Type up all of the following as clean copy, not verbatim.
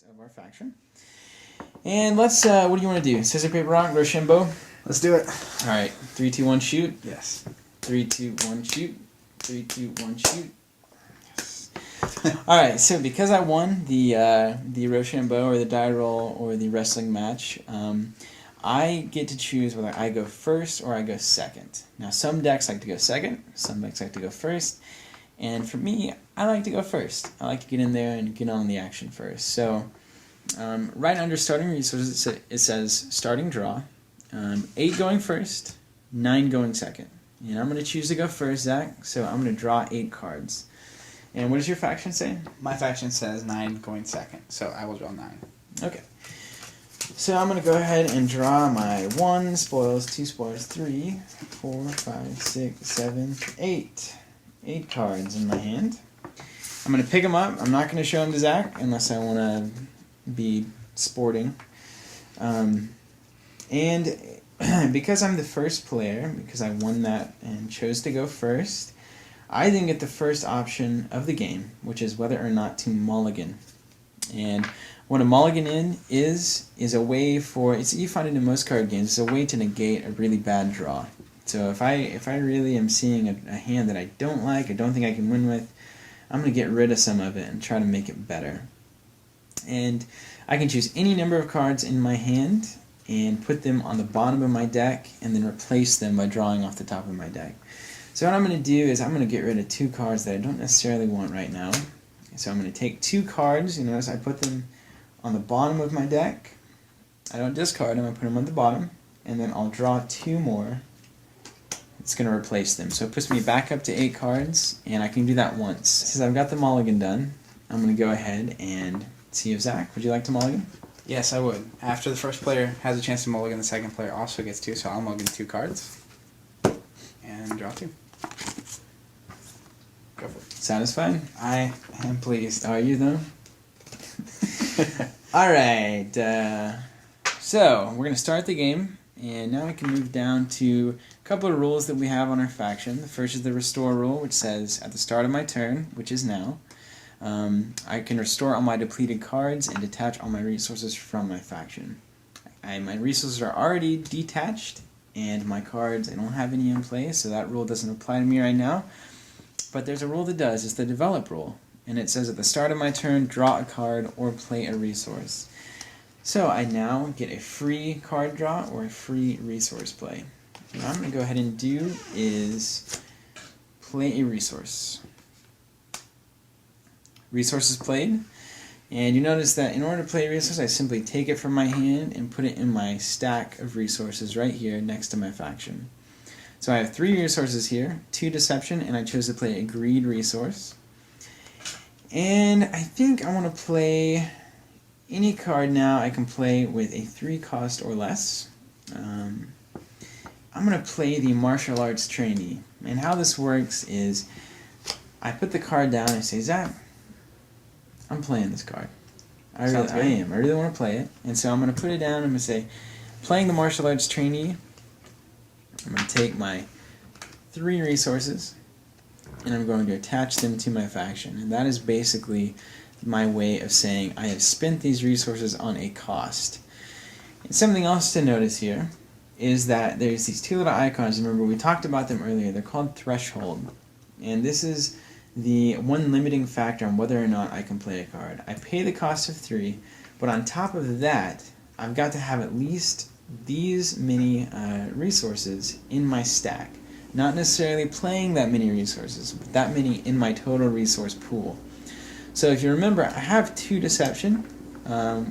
of our faction. And let's, what do you want to do? Scissor, paper, rock, Rochambeau? Let's do it. Alright, 3, 2, 1, shoot. Yes. 3, 2, 1, shoot. 3, 2, 1, shoot. Yes. Alright, so because I won the Rochambeau or the die roll or the wrestling match, I get to choose whether I go first or I go second. Now, some decks like to go second, some decks like to go first, and for me, I like to go first. I like to get in there and get on the action first. So, right under starting resources, it says starting draw, 8 going first, 9 going second. And I'm going to choose to go first, Zach, so I'm going to draw 8 cards. And what does your faction say? My faction says 9 going second, so I will draw 9. Okay. So I'm going to go ahead and draw my 1 spoils, 2 spoils, 3, 4, 5, 6, 7, 8. 8 cards in my hand. I'm going to pick them up. I'm not going to show them to Zach unless I want to be sporting. And because I'm the first player, because I won that and chose to go first, I then get the first option of the game, which is whether or not to mulligan. And what a mulligan is a way for, you find it in most card games, it's a way to negate a really bad draw. So if I really am seeing a hand that I don't like, I don't think I can win with, I'm going to get rid of some of it and try to make it better. And I can choose any number of cards in my hand and put them on the bottom of my deck and then replace them by drawing off the top of my deck. So what I'm going to do is I'm going to get rid of 2 cards that I don't necessarily want right now. So I'm going to take 2 cards, you notice I put them on the bottom of my deck. I don't discard them, I put them on the bottom, and then I'll draw 2 more. It's going to replace them. So it puts me back up to 8 cards, and I can do that once. Since I've got the mulligan done, I'm going to go ahead and see if Zach, would you like to mulligan? Yes, I would. After the first player has a chance to mulligan, the second player also gets 2, so I'll mulligan 2 cards. And draw 2. Go for it. Satisfied? I am pleased. Are you, though? Alright, so we're going to start the game, and now we can move down to a couple of rules that we have on our faction. The first is the restore rule, which says at the start of my turn, which is now, I can restore all my depleted cards and detach all my resources from my faction. My resources are already detached, and my cards, I don't have any in play, so that rule doesn't apply to me right now. But there's a rule that does, it's the develop rule. And it says at the start of my turn, draw a card or play a resource. So I now get a free card draw or a free resource play. What I'm going to go ahead and do is play a resource. Resource is played. And you notice that in order to play a resource, I simply take it from my hand and put it in my stack of resources right here next to my faction. So I have 3 resources here, 2 deception, and I chose to play a greed resource. And I think I want to play any card now I can play with a 3 cost or less. I'm going to play the martial arts trainee. And how this works is I put the card down and I say, Zach, I'm playing this card. I really want to play it. And so I'm going to put it down and I'm going to say, playing the martial arts trainee. I'm going to take my 3 resources and I'm going to attach them to my faction. And that is basically my way of saying I have spent these resources on a cost. And something else to notice here is that there's these 2 little icons. Remember, we talked about them earlier. They're called threshold. And this is the one limiting factor on whether or not I can play a card. I pay the cost of 3, but on top of that, I've got to have at least these many resources in my stack. Not necessarily playing that many resources, but that many in my total resource pool. So if you remember, I have 2 deception,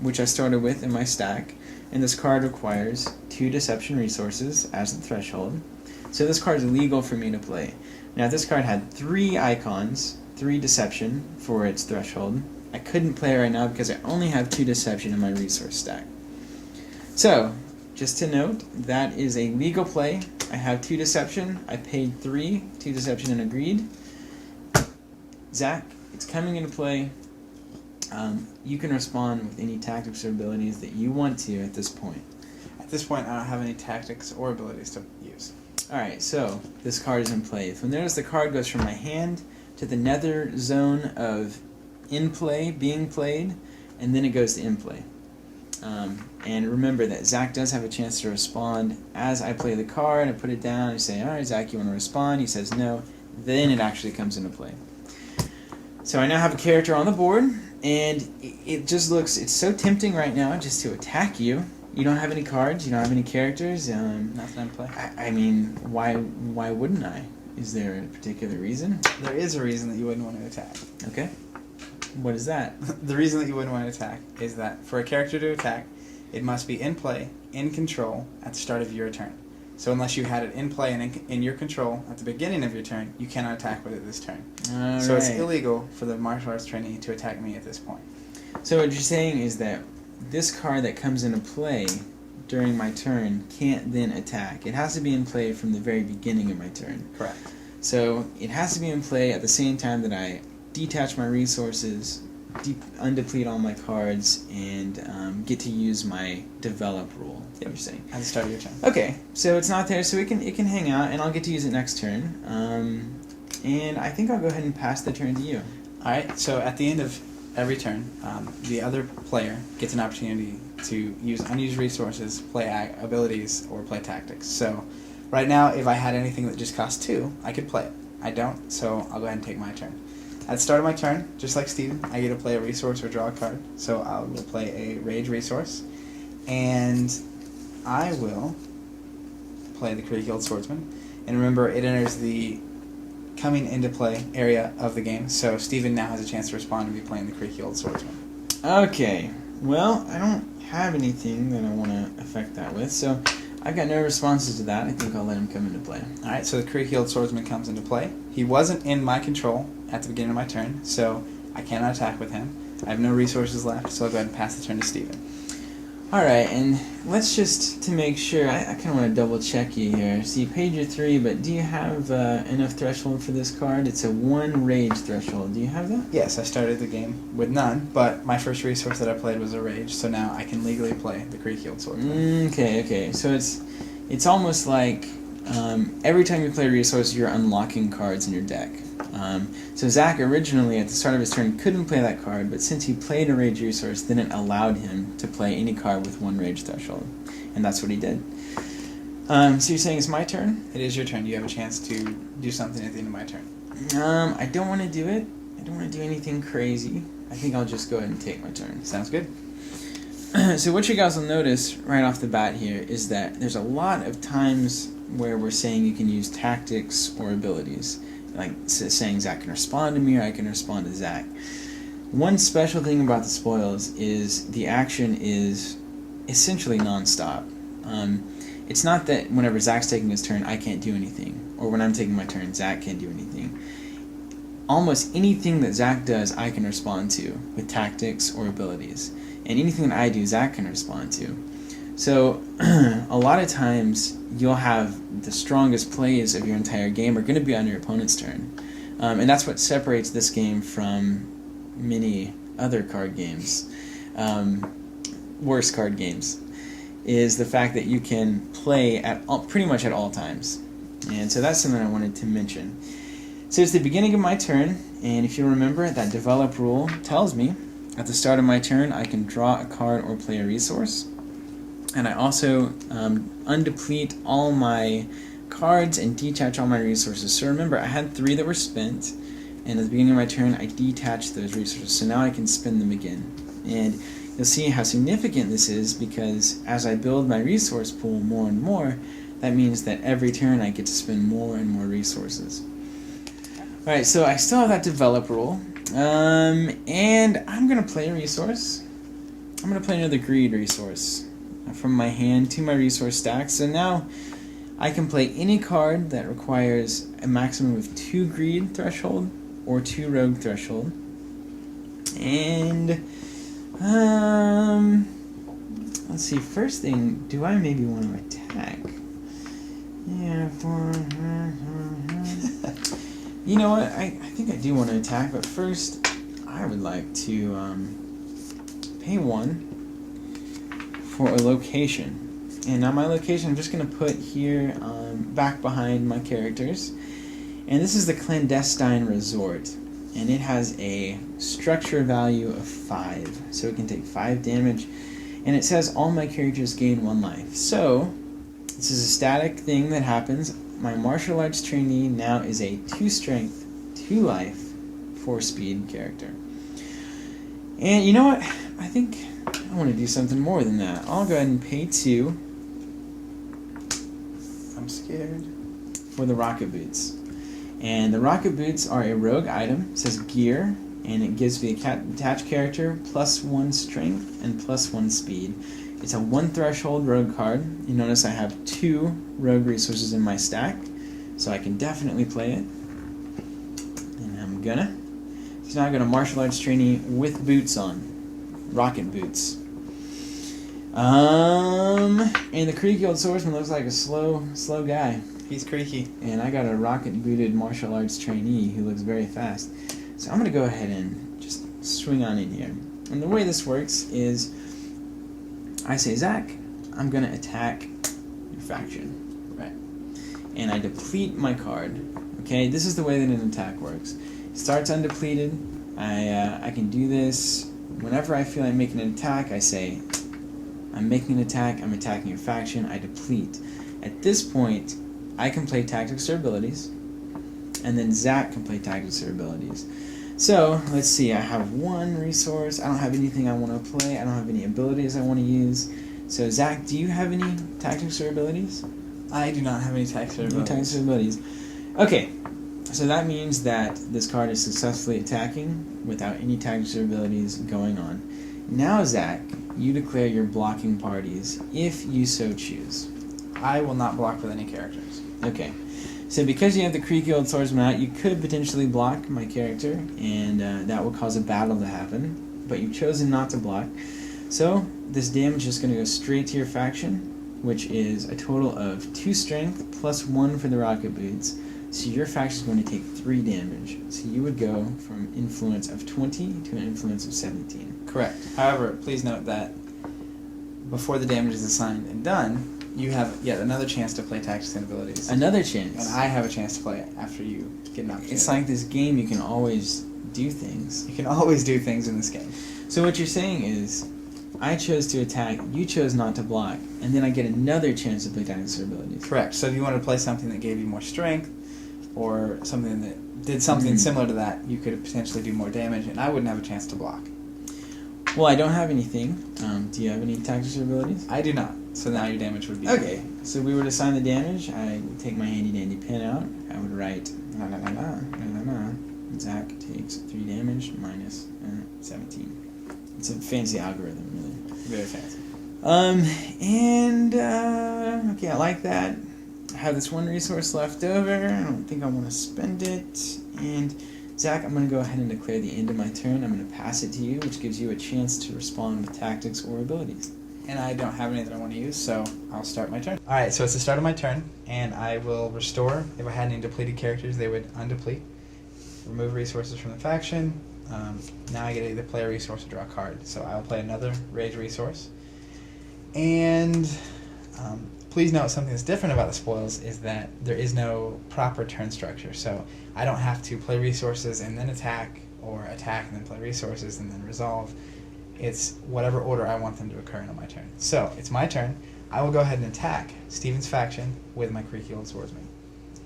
which I started with in my stack, and this card requires 2 deception resources as the threshold. So this card is legal for me to play. Now if this card had 3 icons, 3 deception for its threshold, I couldn't play it right now because I only have 2 deception in my resource stack. So, just to note, that is a legal play. I have 2 deception, I paid 3, 2 deception and agreed. Zach, it's coming into play. You can respond with any tactics or abilities that you want to at this point. At this point, I don't have any tactics or abilities to use. Alright, so this card is in play. If you notice, the card goes from my hand to the nether zone of in play, being played, and then it goes to in play. And remember that Zach does have a chance to respond as I play the card. I put it down and say, all right, Zach, you want to respond? He says no. Then it actually comes into play. So I now have a character on the board, and it just looks, it's so tempting right now just to attack you. You don't have any cards, you don't have any characters. Nothing in play. I mean, why wouldn't I? Is there a particular reason? There is a reason that you wouldn't want to attack. Okay. What is that? The reason that you wouldn't want to attack is that for a character to attack, it must be in play, in control, at the start of your turn. So unless you had it in play and in your control at the beginning of your turn, you cannot attack with it this turn. So it's illegal for the martial arts trainee to attack me at this point. So what you're saying is that this card that comes into play during my turn can't then attack. It has to be in play from the very beginning of my turn. Correct. So it has to be in play at the same time that I detach my resources, undeplete all my cards, and get to use my develop rule. That you're saying At the start of your turn. Okay, so it's not there, so it can hang out, and I'll get to use it next turn. And I think I'll go ahead and pass the turn to you. All right. So at the end of every turn, the other player gets an opportunity to use unused resources, play abilities, or play tactics. So right now, if I had anything that just cost 2, I could play it. I don't, so I'll go ahead and take my turn. At the start of my turn, just like Steven, I get to play a resource or draw a card. So I will play a rage resource, and I will play the Creek Guild Swordsman. And remember, it enters the coming into play area of the game, so Steven now has a chance to respond and be playing the Creek Guild Swordsman. Okay, well, I don't have anything that I want to affect that with, so I've got no responses to that. I think I'll let him come into play. Alright, so the Creek Guild Swordsman comes into play. He wasn't in my control at the beginning of my turn, so I cannot attack with him. I have no resources left, so I'll go ahead and pass the turn to Steven. Alright, and let's just, to make sure, I kind of want to double check you here. So you paid your 3, but do you have enough threshold for this card? It's a 1 rage threshold. Do you have that? Yes, I started the game with none, but my first resource that I played was a rage, so now I can legally play the Creek Guild Swordsman. Okay. So it's almost like every time you play a resource, you're unlocking cards in your deck. So Zach originally, at the start of his turn, couldn't play that card, but since he played a rage resource, then it allowed him to play any card with 1 rage threshold. And that's what he did. So you're saying it's my turn? It is your turn. You have a chance to do something at the end of my turn. I don't want to do it. I don't want to do anything crazy. I think I'll just go ahead and take my turn. Sounds good. So what you guys will notice right off the bat here is that there's a lot of times where we're saying you can use tactics or abilities. Like saying Zach can respond to me or I can respond to Zach. One special thing about the spoils is the action is essentially non-stop. It's not that whenever Zach's taking his turn I can't do anything, or when I'm taking my turn Zach can't do anything. Almost anything that Zach does I can respond to with tactics or abilities, and anything that I do Zach can respond to. So a lot of times you'll have the strongest plays of your entire game are going to be on your opponent's turn. And that's what separates this game from many other card games, worse card games, is the fact that you can play at pretty much at all times. And so that's something I wanted to mention. So it's the beginning of my turn, and if you remember, that develop rule tells me at the start of my turn I can draw a card or play a resource. And I also undeplete all my cards and detach all my resources. So remember, I had 3 that were spent, and at the beginning of my turn, I detached those resources. So now I can spend them again. And you'll see how significant this is, because as I build my resource pool more and more, that means that every turn I get to spend more and more resources. Alright, so I still have that develop rule. And I'm going to play a resource. I'm going to play another greed resource from my hand to my resource stack. So now I can play any card that requires a maximum of 2 greed threshold or 2 rogue threshold. And let's see, first thing, do I maybe want to attack? Yeah, you know what, I think I do want to attack, but first I would like to pay 1 for a location. And now my location I'm just going to put here back behind my characters. And this is the Clandestine Resort. and it has a structure value of 5, so it can take 5 damage, and it says all my characters gain 1 life. So this is a static thing that happens. My martial arts trainee now is a 2 strength, 2 life, 4 speed character. And you know what? I think I want to do something more than that. I'll go ahead and pay 2. I'm scared. For the rocket boots. And the rocket boots are a rogue item. It says gear, and it gives the attached character +1 strength and +1 speed. It's a 1 threshold rogue card. You notice I have 2 rogue resources in my stack, so I can definitely play it. And I'm gonna. So now I got a martial arts trainee with boots on. Rocket boots. And the creaky old swordsman looks like a slow guy. He's creaky. And I got a rocket-booted martial arts trainee who looks very fast. So I'm going to go ahead and just swing on in here. And the way this works is I say, Zach, I'm going to attack your faction. Right. And I deplete my card. Okay, this is the way that an attack works. It starts undepleted. I can do this whenever I feel I'm making an attack. I say, I'm making an attack, I'm attacking your faction, I deplete. At this point, I can play tactics or abilities, and then Zach can play tactics or abilities. So, let's see, I have 1 resource, I don't have anything I want to play, I don't have any abilities I want to use. So Zach, do you have any tactics or abilities? I do not have any tactics or No abilities. tactics or abilities. Okay, so that means that this card is successfully attacking without any tactics or abilities going on. Now, Zach, you declare your blocking parties if you so choose. I will not block with any characters. Okay, so because you have the creaky old swordsman out, you could potentially block my character, and that would cause a battle to happen, but you've chosen not to block. So this damage is going to go straight to your faction, which is a total of 2 strength plus 1 for the rocket boots. So your faction is going to take 3 damage. So you would go from influence of 20 to an influence of 17. Correct. However, please note that before the damage is assigned and done, you have yet another chance to play tactics and abilities. Another chance. And I have a chance to play it after you get an opportunity. It's like this game, you can always do things. You can always do things in this game. So what you're saying is, I chose to attack, you chose not to block, and then I get another chance to play tactics or abilities. Correct. So if you wanted to play something that gave you more strength, or something that did something similar to that, you could potentially do more damage, and I wouldn't have a chance to block. Well, I don't have anything. Do you have any tactics or abilities? I do not. So now your damage would be... Okay, so we would assign the damage. I would take my handy dandy pen out. I would write, la la la la, la la la. Zach takes 3 damage minus 17. It's a fancy algorithm, really. Very fancy. Okay, I like that. I have this 1 resource left over. I don't think I want to spend it. And Zach, I'm going to go ahead and declare the end of my turn. I'm going to pass it to you, which gives you a chance to respond with tactics or abilities. And I don't have any that I want to use, so I'll start my turn. Alright, so it's the start of my turn, and I will restore. If I had any depleted characters, they would undeplete. Remove resources from the faction. Now I get to either play a resource or draw a card. So I will play another rage resource. And please note something that's different about the spoils is that there is no proper turn structure. So I don't have to play resources and then attack, or attack and then play resources and then resolve. It's whatever order I want them to occur in on my turn. So it's my turn. I will go ahead and attack Steven's faction with my creaky old swordsman.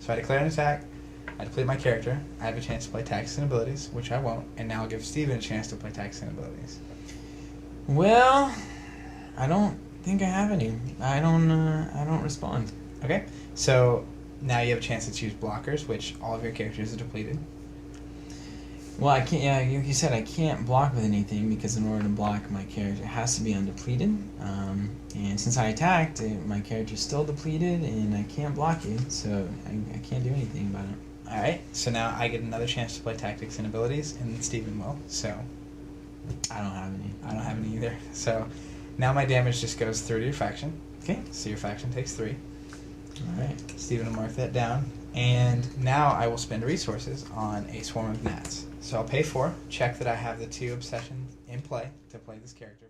So I declare an attack. I deplete my character. I have a chance to play tactics and abilities, which I won't, and now I'll give Steven a chance to play tactics and abilities. Well, I don't think I have any. I don't respond. Okay, so now you have a chance to choose blockers, which all of your characters are depleted. Well, I can't. Yeah, you said I can't block with anything because in order to block my character, it has to be undepleted. And since I attacked, my character's still depleted, and I can't block you, so I can't do anything about it. Alright, so now I get another chance to play tactics and abilities, and Steven will, so I don't have any. I don't have any either. So now my damage just goes through to your faction. Okay. So your faction takes 3. Alright. Steven will mark that down. And now I will spend resources on a swarm of gnats. So I'll pay 4, check that I have the 2 obsessions in play to play this character.